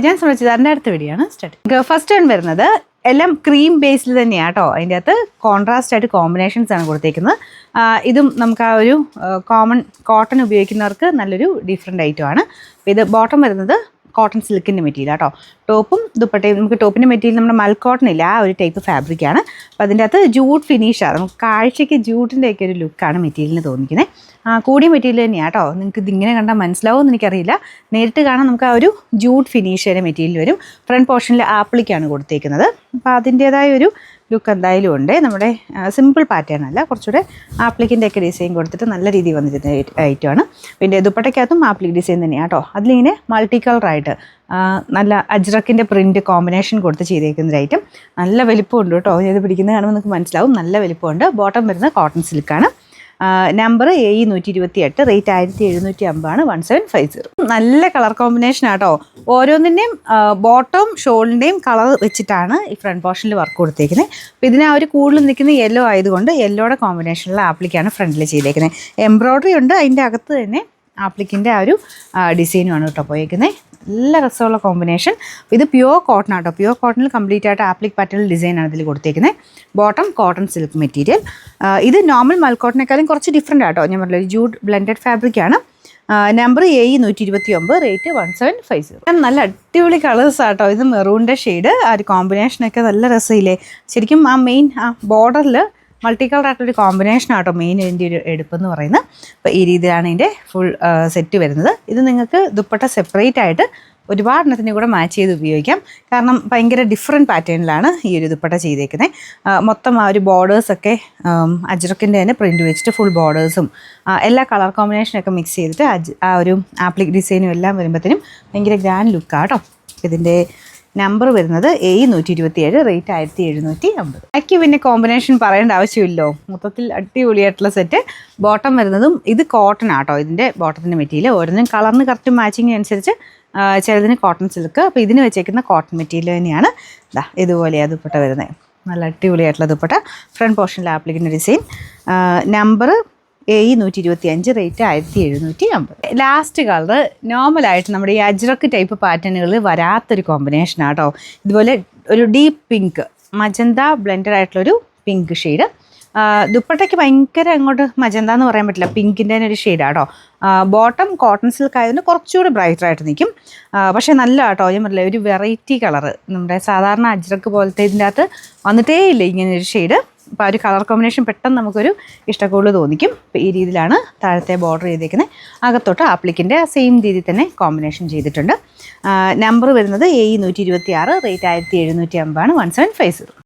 ഞാൻ ശ്രമിച്ചത് അടുത്ത വീഡിയോ സ്റ്റാർട്ട്. ഫസ്റ്റ് വൺ വരുന്നത് എല്ലാം ക്രീം ബേസ്ഡ് തന്നെയാണ് കേട്ടോ. അതിൻ്റെ അകത്ത് കോൺട്രാസ്റ്റ് ആയിട്ട് കോമ്പിനേഷൻസ് ആണ് കൊടുത്തേക്കുന്നത്. ഇതും നമുക്ക് ആ ഒരു കോമൺ കോട്ടൺ ഉപയോഗിക്കുന്നവർക്ക് നല്ലൊരു ഡിഫറെൻ്റ് ഐറ്റമാണ്. ഇത് ബോട്ടം വരുന്നത് കോട്ടൺ സിൽക്കിൻ്റെ മെറ്റീരിയൽ കേട്ടോ. ടോപ്പും ദുപ്പട്ടയും നമുക്ക് ടോപ്പിൻ്റെ മെറ്റീരിയൽ നമ്മുടെ മൽക്കോട്ടൺ ഇല്ല, ആ ഒരു ടൈപ്പ് ഫാബ്രിക്കാണ്. അപ്പോൾ അതിൻ്റെ അകത്ത് ജൂട്ട് ഫിനിഷാണ്. നമുക്ക് കാഴ്ചയ്ക്ക് ജൂട്ടിൻ്റെയൊക്കെ ഒരു ലുക്കാണ് മെറ്റീരിയലിന് തോന്നിക്കുന്നത്. കൂടിയ മെറ്റീരിയൽ തന്നെയാണ് കേട്ടോ. നിങ്ങൾക്ക് ഇതിങ്ങനെ കണ്ടാൽ മനസ്സിലാവുമെന്ന് എനിക്കറിയില്ല. നേരിട്ട് കാണാൻ നമുക്ക് ആ ഒരു ജൂട്ട് ഫിനിഷ് ചെയ്ത മെറ്റീരിയൽ വരും. ഫ്രണ്ട് പോർഷനിൽ ആപ്ലിക്കാണ് കൊടുത്തേക്കുന്നത്. അപ്പോൾ അതിൻ്റേതായ ഒരു ലുക്ക് എന്തായാലും ഉണ്ട്. നമ്മുടെ സിമ്പിൾ പാറ്റേൺ അല്ല, കുറച്ചുകൂടെ ആപ്ലിക്കിൻ്റെ ഒക്കെ ഡിസൈൻ കൊടുത്തിട്ട് നല്ല രീതിയിൽ വന്നിരുന്ന ഐറ്റമാണ്. പിന്നെ ദുപ്പട്ടയ്ക്കകത്തും ആപ്ലിക് ഡിസൈൻ തന്നെയാണ് കേട്ടോ. അതിലിങ്ങനെ മൾട്ടി കളറായിട്ട് നല്ല അജ്രക്കിൻ്റെ പ്രിൻറ്റ് കോമ്പിനേഷൻ കൊടുത്ത് ചെയ്തേക്കുന്ന ഐറ്റം. നല്ല വലിപ്പമുണ്ട് കേട്ടോ. ഇത് പിടിക്കുന്നത് കാണുമ്പോൾ നിങ്ങൾക്ക് മനസ്സിലാവും, നല്ല വലിപ്പമുണ്ട്. ബോട്ടം വരുന്നത് കോട്ടൺ സിൽക്കാണ്. Number AE128, rate 1750 1750. നല്ല കളർ കോമ്പിനേഷൻ ആട്ടോ. ഓരോന്നിൻ്റെയും ബോട്ടം ഷോളിൻ്റെയും കളർ വെച്ചിട്ടാണ് ഈ ഫ്രണ്ട് പോർഷനിൽ വർക്ക് കൊടുത്തേക്കുന്നത്. അപ്പോൾ ഇതിന് ആ ഒരു കൂടുതൽ നിൽക്കുന്ന യെല്ലോ ആയതുകൊണ്ട് യെല്ലോയുടെ കോമ്പിനേഷനിലുള്ള ആപ്ലിക്കാണ് ഫ്രണ്ടിൽ ചെയ്തേക്കുന്നത്. എംബ്രോയ്ഡറി ഉണ്ട്, അതിൻ്റെ അകത്ത് തന്നെ ആപ്ലിക്കിൻ്റെ ആ ഒരു ഡിസൈനുമാണ് കേട്ടോ പോയേക്കുന്നത്. നല്ല രസമുള്ള കോമ്പിനേഷൻ. ഇത് പ്യുവർ കോട്ടൺ ആട്ടോ. പ്യുവർ കോട്ടണിൽ കംപ്ലീറ്റ് ആയിട്ട് ആപ്ലിക് പാറ്റേൺ ഡിസൈനാണ് ഇതിൽ കൊടുത്തേക്കുന്നത്. Bottom cotton silk material. ഇത് നോർമൽ മൽക്കോട്ടനേക്കാളും കുറച്ച് ഡിഫറെൻ്റ് ആട്ടോ. ഞാൻ പറഞ്ഞില്ല, ജൂട്ട് ബ്ലെൻഡഡ് ഫാബ്രിക്കാണ്. Number AE129, rate 1750. നല്ല അടിപൊളി കളേഴ്സ് ആട്ടോ. ഇത് മെറൂണിൻ്റെ ഷെയ്ഡ്, ആ ഒരു കോമ്പിനേഷനൊക്കെ നല്ല രസമില്ലേ. ശരിക്കും ആ മെയിൻ ബോർഡറിൽ മൾട്ടി കളറായിട്ടൊരു കോമ്പിനേഷനാട്ടോ മെയിൻ ഇതിൻ്റെ ഒരു എടുപ്പെന്ന് പറയുന്നത്. അപ്പോൾ ഈ രീതിയിലാണ് ഇതിൻ്റെ ഫുൾ സെറ്റ് വരുന്നത്. ഇത് നിങ്ങൾക്ക് ദുപ്പട്ട സെപ്പറേറ്റ് ആയിട്ട് ഒരുപാടെണ്ണത്തിൻ്റെ കൂടെ മാച്ച് ചെയ്ത് ഉപയോഗിക്കാം. കാരണം ഭയങ്കര ഡിഫറെൻറ്റ് പാറ്റേണിലാണ് ഈ ഒരു ദുപ്പട്ട ചെയ്തേക്കുന്നത്. മൊത്തം ആ ഒരു ബോർഡേഴ്സൊക്കെ അജ്രക്കിൻ്റെ തന്നെ പ്രിൻറ്റ് വെച്ചിട്ട് ഫുൾ ബോർഡേഴ്സും എല്ലാ കളർ കോമ്പിനേഷനൊക്കെ മിക്സ് ചെയ്തിട്ട് ആ ഒരു ആപ്ലിക് ഡിസൈനും എല്ലാം വരുമ്പോഴത്തേനും ഭയങ്കര ഗ്രാൻഡ് ലുക്കാണ് കേട്ടോ. ഇതിൻ്റെ നമ്പർ വരുന്നത് AE127, റേറ്റ് 1750. ബാക്കി പിന്നെ കോമ്പിനേഷൻ പറയേണ്ട ആവശ്യമില്ലോ. മൊത്തത്തിൽ അടിപൊളിയായിട്ടുള്ള സെറ്റ്. ബോട്ടം വരുന്നതും ഇത് കോട്ടൺ ആട്ടോ. ഇതിൻ്റെ ബോട്ടത്തിൻ്റെ മെറ്റീരിയൽ ഓരോന്നും കളറിന് കറക്റ്റ് മാച്ചിങ് അനുസരിച്ച് ചിലതിന് കോട്ടൺ സിൽക്ക്. അപ്പോൾ ഇതിന് വെച്ചേക്കുന്ന കോട്ടൺ മെറ്റീരിയൽ തന്നെയാണ്. ഇതുപോലെയാണ് ദുപ്പട്ട വരുന്നത്. നല്ല അടിപൊളിയായിട്ടുള്ള ദുപ്പട്ട. ഫ്രണ്ട് പോർഷനിൽ ആപ്ലിക്കിൻ്റെ design. Number AE125, rate 1750. Last colour നോർമലായിട്ട് നമ്മുടെ ഈ അജ്രക്ക് ടൈപ്പ് പാറ്റേണുകളിൽ വരാത്തൊരു കോമ്പിനേഷനാണ് കേട്ടോ. ഇതുപോലെ ഒരു ഡീപ്പ് പിങ്ക് മജന്ത ബ്ലെൻഡഡ് ആയിട്ടുള്ളൊരു പിങ്ക് ഷെയ്ഡ്. ദുപ്പട്ടയ്ക്ക് ഭയങ്കര അങ്ങോട്ട് മജന്ത എന്ന് പറയാൻ പറ്റില്ല, പിങ്കിൻ്റെ തന്നെ ഒരു ഷെയ്ഡാണ് കേട്ടോ. ബോട്ടം കോട്ടൺ സിൽക്ക് ആയതുകൊണ്ട് കുറച്ചുകൂടി ബ്രൈറ്ററായിട്ട് നിൽക്കും. പക്ഷേ നല്ല കേട്ടോ. ഞാൻ പറഞ്ഞില്ല, ഒരു വെറൈറ്റി കളറ്. നമ്മുടെ സാധാരണ അജ്രക്ക് പോലത്തെ ഇതിൻ്റെ അകത്ത് വന്നിട്ടേ ഇല്ല ഇങ്ങനെ ഒരു ഷെയ്ഡ്. അപ്പോൾ ആ ഒരു കളർ കോമ്പിനേഷൻ പെട്ടെന്ന് നമുക്കൊരു ഇഷ്ടക്കൂടുതൽ തോന്നിക്കും. അപ്പോൾ ഈ രീതിയിലാണ് താഴത്തെ ബോർഡർ ചെയ്തേക്കുന്നത്. അകത്തോട്ട് ആപ്ലിക്കിൻ്റെ സെയിം രീതിയിൽ തന്നെ കോമ്പിനേഷൻ ചെയ്തിട്ടുണ്ട്. നമ്പർ വരുന്നത് AE126, റേറ്റ് 1750 1750.